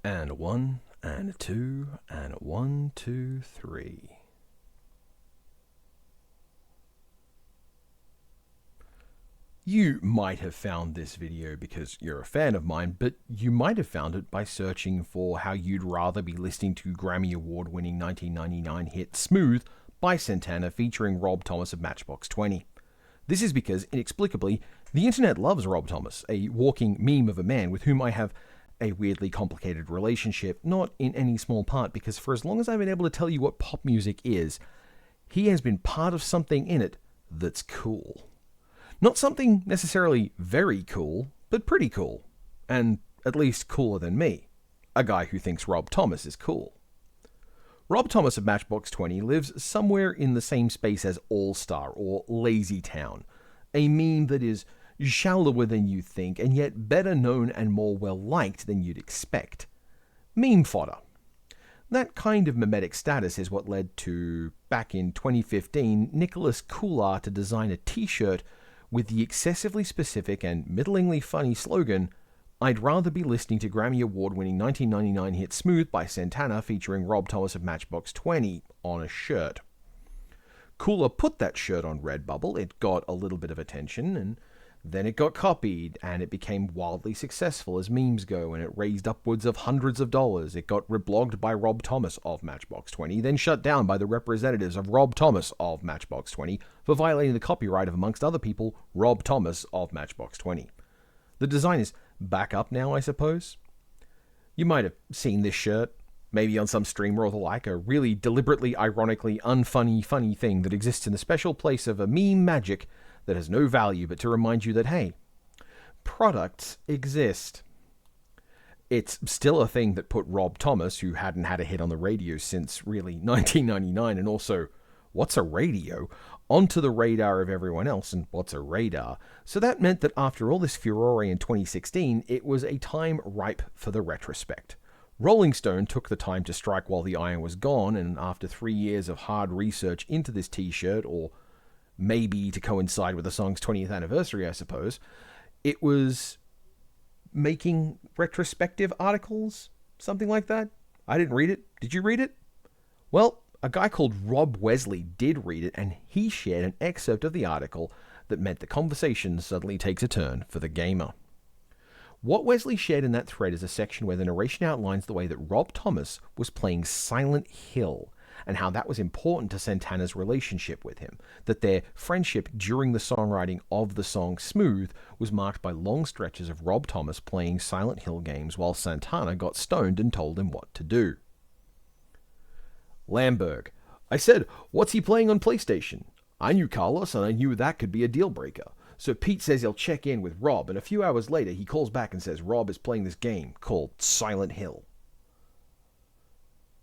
And one, and two, and 1, 2, 3. You might have found this video because you're a fan of mine, but you might have found it by searching for how you'd rather be listening to Grammy-Award winning 1999 hit Smooth by Santana featuring Rob Thomas of Matchbox 20. This is because, inexplicably, the internet loves Rob Thomas, a walking meme of a man with whom I have a weirdly complicated relationship, not in any small part because for as long as I've been able to tell you what pop music is, he has been part of something in it that's cool. Not something necessarily very cool, but pretty cool. And at least cooler than me, a guy who thinks Rob Thomas is cool. Rob Thomas of Matchbox 20 lives somewhere in the same space as All Star or Lazy Town, a meme that is shallower than you think and yet better known and more well-liked than you'd expect. Meme fodder. That kind of mimetic status is what led to, back in 2015, Nicholas Coular to design a t-shirt with the excessively specific and middlingly funny slogan, "I'd rather be listening to Grammy Award-winning 1999 hit Smooth by Santana featuring Rob Thomas of Matchbox 20 on a shirt." Coular put that shirt on Redbubble, it got a little bit of attention, and then it got copied, and it became wildly successful as memes go, and it raised upwards of hundreds of dollars. It got reblogged by Rob Thomas of Matchbox 20, then shut down by the representatives of Rob Thomas of Matchbox 20 for violating the copyright of, amongst other people, Rob Thomas of Matchbox 20. The design is back up now, I suppose. You might have seen this shirt, maybe on some streamer or the like, a really deliberately, ironically, unfunny, funny thing that exists in the special place of a meme magic that has no value but to remind you that, hey, products exist. It's still a thing that put Rob Thomas, who hadn't had a hit on the radio since really 1999, and also, what's a radio, onto the radar of everyone else, and what's a radar? So that meant that after all this furore in 2016, it was a time ripe for the retrospect. Rolling Stone took the time to strike while the iron was gone, and after 3 years of hard research into this t-shirt, or maybe to coincide with the song's 20th anniversary, I suppose, it was making retrospective articles, something like that. I didn't read it. Did you read it? Well, a guy called Rob Wesley did read it, and he shared an excerpt of the article that meant the conversation suddenly takes a turn for the gamer. What Wesley shared in that thread is a section where the narration outlines the way that Rob Thomas was playing Silent Hill, and how that was important to Santana's relationship with him, that their friendship during the songwriting of the song Smooth was marked by long stretches of Rob Thomas playing Silent Hill games while Santana got stoned and told him what to do. Lamberg: I said, what's he playing on PlayStation? I knew Carlos and I knew that could be a deal breaker. So Pete says he'll check in with Rob, and a few hours later he calls back and says Rob is playing this game called Silent Hill.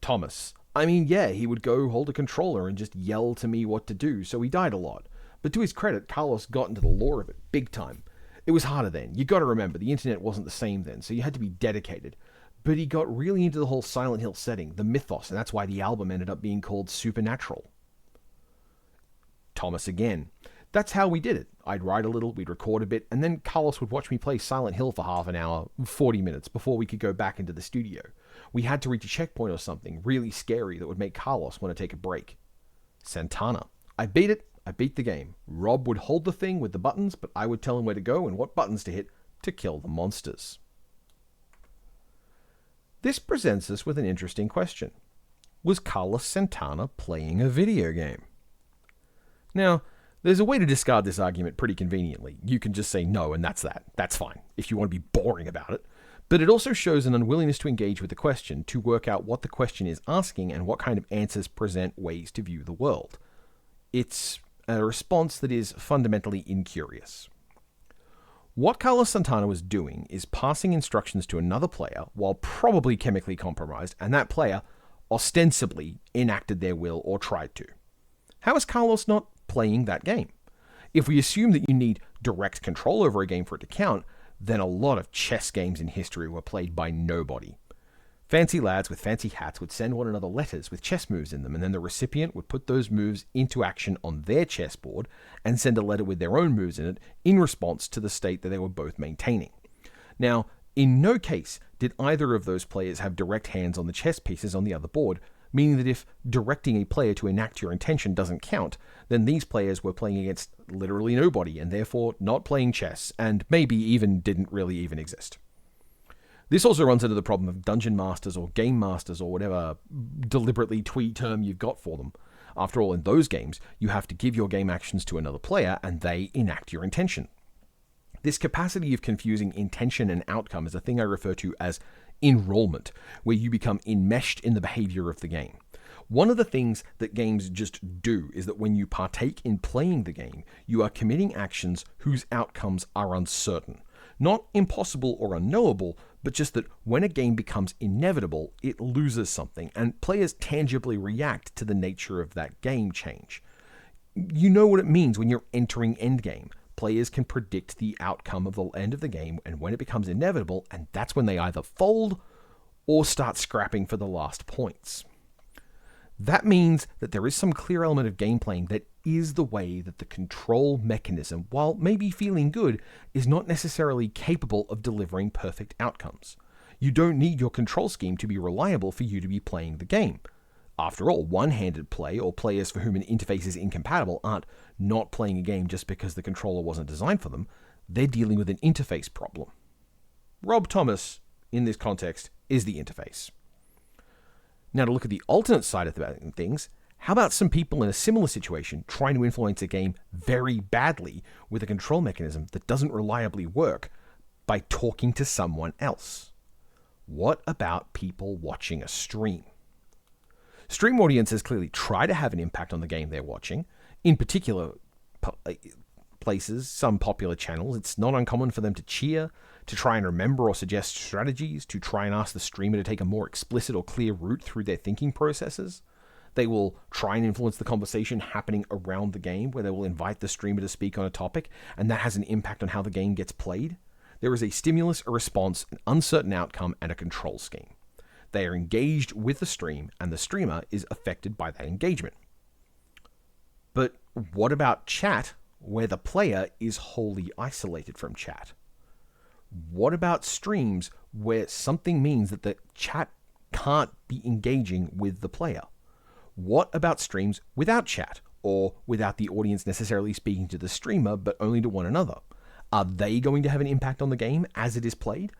Thomas: I mean, yeah, he would go hold a controller and just yell to me what to do, so he died a lot. But to his credit, Carlos got into the lore of it big time. It was harder then. You gotta remember, the internet wasn't the same then, so you had to be dedicated. But he got really into the whole Silent Hill setting, the mythos, and that's why the album ended up being called Supernatural. Thomas again: that's how we did it. I'd write a little, we'd record a bit, and then Carlos would watch me play Silent Hill for half an hour, 40 minutes, before we could go back into the studio. We had to reach a checkpoint or something really scary that would make Carlos want to take a break. Santana: I beat it, I beat the game. Rob would hold the thing with the buttons, but I would tell him where to go and what buttons to hit to kill the monsters. This presents us with an interesting question. Was Carlos Santana playing a video game? Now, there's a way to discard this argument pretty conveniently. You can just say no, and that's that. That's fine, if you want to be boring about it. But it also shows an unwillingness to engage with the question, to work out what the question is asking and what kind of answers present ways to view the world. It's a response that is fundamentally incurious. What Carlos Santana was doing is passing instructions to another player while probably chemically compromised, and that player ostensibly enacted their will or tried to. How is Carlos not playing that game? If we assume that you need direct control over a game for it to count, then a lot of chess games in history were played by nobody. Fancy lads with fancy hats would send one another letters with chess moves in them, and then the recipient would put those moves into action on their chessboard and send a letter with their own moves in it in response to the state that they were both maintaining. Now, In no case did either of those players have direct hands on the chess pieces on the other board, meaning that if directing a player to enact your intention doesn't count, then these players were playing against literally nobody and therefore not playing chess, and maybe even didn't really even exist. This also runs into the problem of dungeon masters or game masters or whatever deliberately twee term you've got for them. After all, in those games, you have to give your game actions to another player and they enact your intention. This capacity of confusing intention and outcome is a thing I refer to as enrolment, where you become enmeshed in the behavior of the game. One of the things that games just do is that when you partake in playing the game, you are committing actions whose outcomes are uncertain. Not impossible or unknowable, but just that when a game becomes inevitable, it loses something, and players tangibly react to the nature of that game change. You know what it means when you're entering endgame. Players can predict the outcome of the end of the game, and when it becomes inevitable, and that's when they either fold or start scrapping for the last points. That means that there is some clear element of game playing that is the way that the control mechanism, while maybe feeling good, is not necessarily capable of delivering perfect outcomes. You don't need your control scheme to be reliable for you to be playing the game. After all, one-handed play, or players for whom an interface is incompatible, aren't not playing a game just because the controller wasn't designed for them. They're dealing with an interface problem. Rob Thomas, in this context, is the interface. Now, to look at the alternate side of things, how about some people in a similar situation trying to influence a game very badly with a control mechanism that doesn't reliably work by talking to someone else? What about people watching a stream? Stream audiences clearly try to have an impact on the game they're watching. In particular places, some popular channels, it's not uncommon for them to cheer, to try and remember or suggest strategies, to try and ask the streamer to take a more explicit or clear route through their thinking processes. They will try and influence the conversation happening around the game, where they will invite the streamer to speak on a topic, and that has an impact on how the game gets played. There is a stimulus, a response, an uncertain outcome, and a control scheme. They are engaged with the stream, and the streamer is affected by that engagement. But what about chat, where the player is wholly isolated from chat? What about streams where something means that the chat can't be engaging with the player? What about streams without chat, or without the audience necessarily speaking to the streamer, but only to one another? Are they going to have an impact on the game as it is played?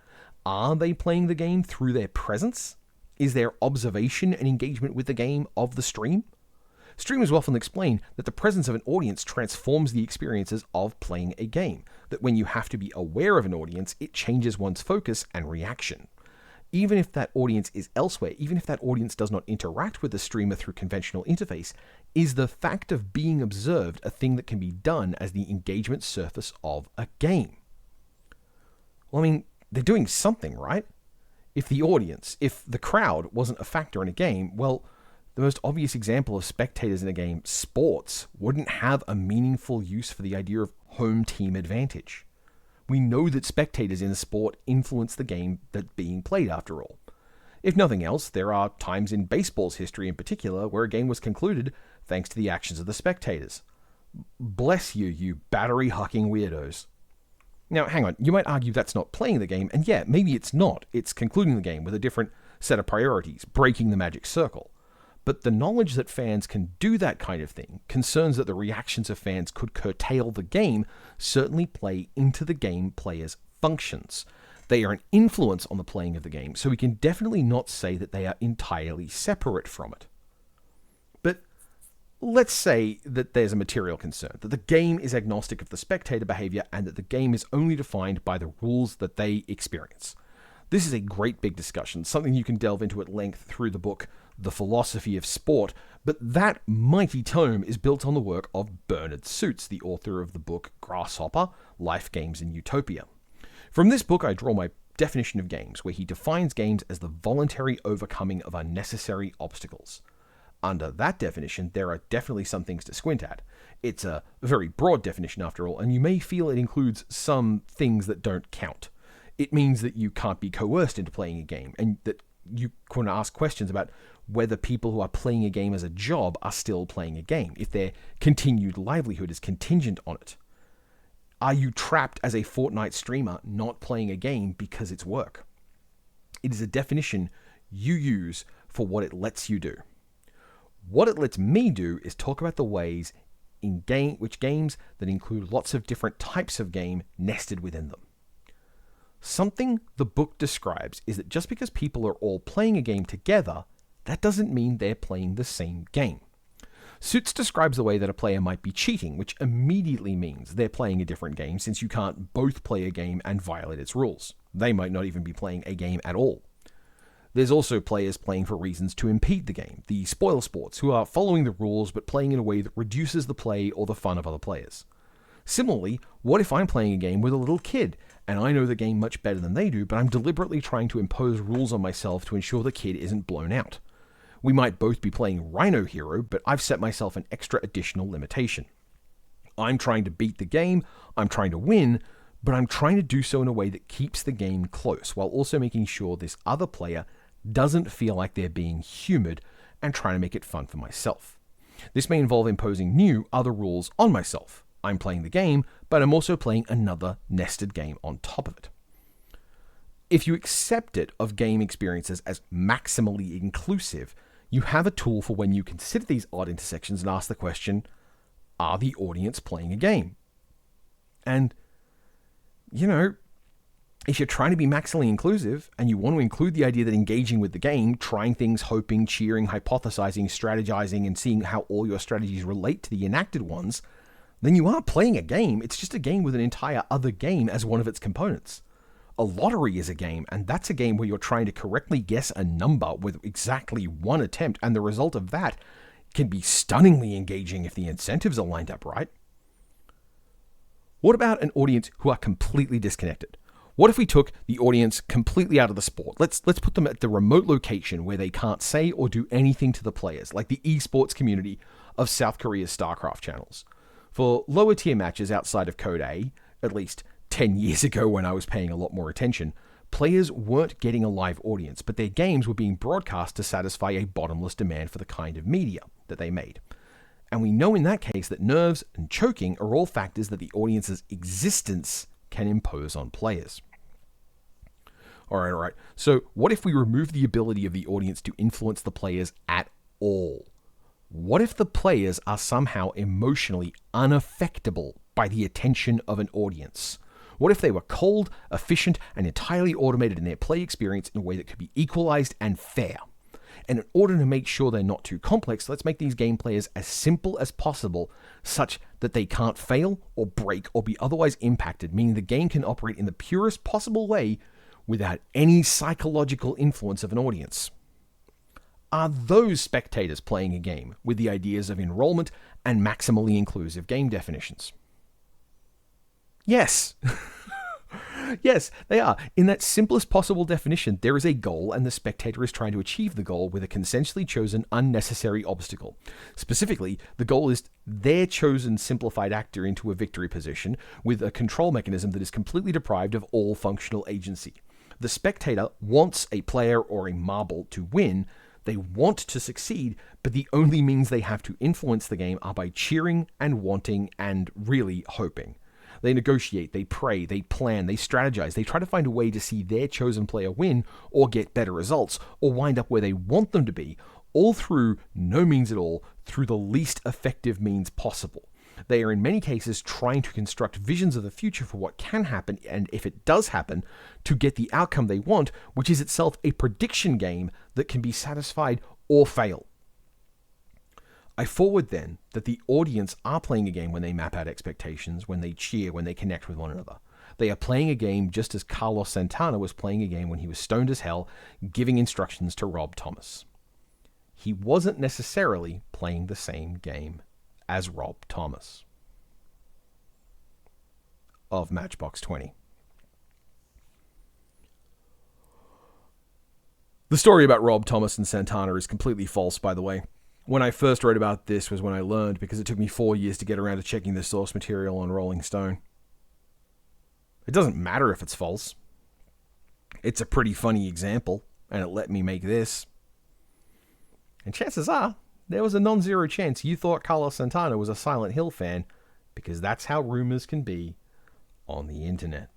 Are they playing the game through their presence? Is there observation and engagement with the game of the stream? Streamers will often explain that the presence of an audience transforms the experiences of playing a game, that when you have to be aware of an audience, it changes one's focus and reaction. Even if that audience is elsewhere, even if that audience does not interact with the streamer through conventional interface, is the fact of being observed a thing that can be done as the engagement surface of a game? Well, I mean, they're doing something, right? If the crowd wasn't a factor in a game, well, the most obvious example of spectators in a game, sports, wouldn't have a meaningful use for the idea of home team advantage. We know that spectators in a sport influence the game that's being played, after all. If nothing else, there are times in baseball's history in particular where a game was concluded thanks to the actions of the spectators. Bless you, you battery-hucking weirdos. Now, hang on, you might argue that's not playing the game, and yeah, maybe it's not. It's concluding the game with a different set of priorities, breaking the magic circle. But the knowledge that fans can do that kind of thing, concerns that the reactions of fans could curtail the game, certainly play into the game player's functions. They are an influence on the playing of the game, so we can definitely not say that they are entirely separate from it. But let's say that there's a material concern, that the game is agnostic of the spectator behavior and that the game is only defined by the rules that they experience. This is a great big discussion, something you can delve into at length through the book The Philosophy of Sport, but that mighty tome is built on the work of Bernard Suits, the author of the book Grasshopper, Life, Games, and Utopia. From this book, I draw my definition of games, where he defines games as the voluntary overcoming of unnecessary obstacles. Under that definition, there are definitely some things to squint at. It's a very broad definition after all, and you may feel it includes some things that don't count. It means that you can't be coerced into playing a game, and that you can ask questions about whether people who are playing a game as a job are still playing a game, if their continued livelihood is contingent on it. Are you trapped as a Fortnite streamer not playing a game because it's work? It is a definition you use for what it lets you do. What it lets me do is talk about the ways in which games that include lots of different types of game nested within them. Something the book describes is that just because people are all playing a game together, that doesn't mean they're playing the same game. Suits describes the way that a player might be cheating, which immediately means they're playing a different game since you can't both play a game and violate its rules. They might not even be playing a game at all. There's also players playing for reasons to impede the game, the spoiler sports, who are following the rules but playing in a way that reduces the play or the fun of other players. Similarly, what if I'm playing a game with a little kid, and I know the game much better than they do, but I'm deliberately trying to impose rules on myself to ensure the kid isn't blown out? We might both be playing Rhino Hero, but I've set myself an extra additional limitation. I'm trying to beat the game, I'm trying to win, but I'm trying to do so in a way that keeps the game close, while also making sure this other player doesn't feel like they're being humoured and trying to make it fun for myself. This may involve imposing new, other rules on myself. I'm playing the game, but I'm also playing another nested game on top of it. If you accept it of game experiences as maximally inclusive, you have a tool for when you consider these odd intersections and ask the question, are the audience playing a game? And, if you're trying to be maximally inclusive and you want to include the idea that engaging with the game, trying things, hoping, cheering, hypothesizing, strategizing, and seeing how all your strategies relate to the enacted ones, then you are playing a game. It's just a game with an entire other game as one of its components. A lottery is a game, and that's a game where you're trying to correctly guess a number with exactly one attempt, and the result of that can be stunningly engaging if the incentives are lined up right. What about an audience who are completely disconnected? What if we took the audience completely out of the sport? Let's put them at the remote location where they can't say or do anything to the players, like the esports community of South Korea's StarCraft channels. For lower tier matches outside of Code A, at least 10 years ago when I was paying a lot more attention, players weren't getting a live audience, but their games were being broadcast to satisfy a bottomless demand for the kind of media that they made. And we know in that case that nerves and choking are all factors that the audience's existence can impose on players. All right. So what if we remove the ability of the audience to influence the players at all? What if the players are somehow emotionally unaffectable by the attention of an audience? What if they were cold, efficient, and entirely automated in their play experience in a way that could be equalized and fair? And in order to make sure they're not too complex, let's make these game players as simple as possible, such that they can't fail or break or be otherwise impacted, meaning the game can operate in the purest possible way without any psychological influence of an audience. Are those spectators playing a game with the ideas of enrolment and maximally inclusive game definitions? Yes. Yes, they are. In that simplest possible definition, there is a goal and the spectator is trying to achieve the goal with a consensually chosen unnecessary obstacle. Specifically, the goal is their chosen simplified actor into a victory position with a control mechanism that is completely deprived of all functional agency. The spectator wants a player or a marble to win. They want to succeed, but the only means they have to influence the game are by cheering and wanting and really hoping. They negotiate, they pray, they plan, they strategize, they try to find a way to see their chosen player win or get better results or wind up where they want them to be, all through no means at all, through the least effective means possible. They are in many cases trying to construct visions of the future for what can happen, and if it does happen, to get the outcome they want, which is itself a prediction game that can be satisfied or fail. I forward then that the audience are playing a game when they map out expectations, when they cheer, when they connect with one another. They are playing a game just as Carlos Santana was playing a game when he was stoned as hell, giving instructions to Rob Thomas. He wasn't necessarily playing the same game as Rob Thomas of Matchbox 20. The story about Rob Thomas and Santana is completely false, by the way. When I first wrote about this was when I learned, because it took me 4 years to get around to checking the source material on Rolling Stone. It doesn't matter if it's false. It's a pretty funny example, and it let me make this. And chances are, there was a non-zero chance you thought Carlos Santana was a Silent Hill fan, because that's how rumors can be on the internet.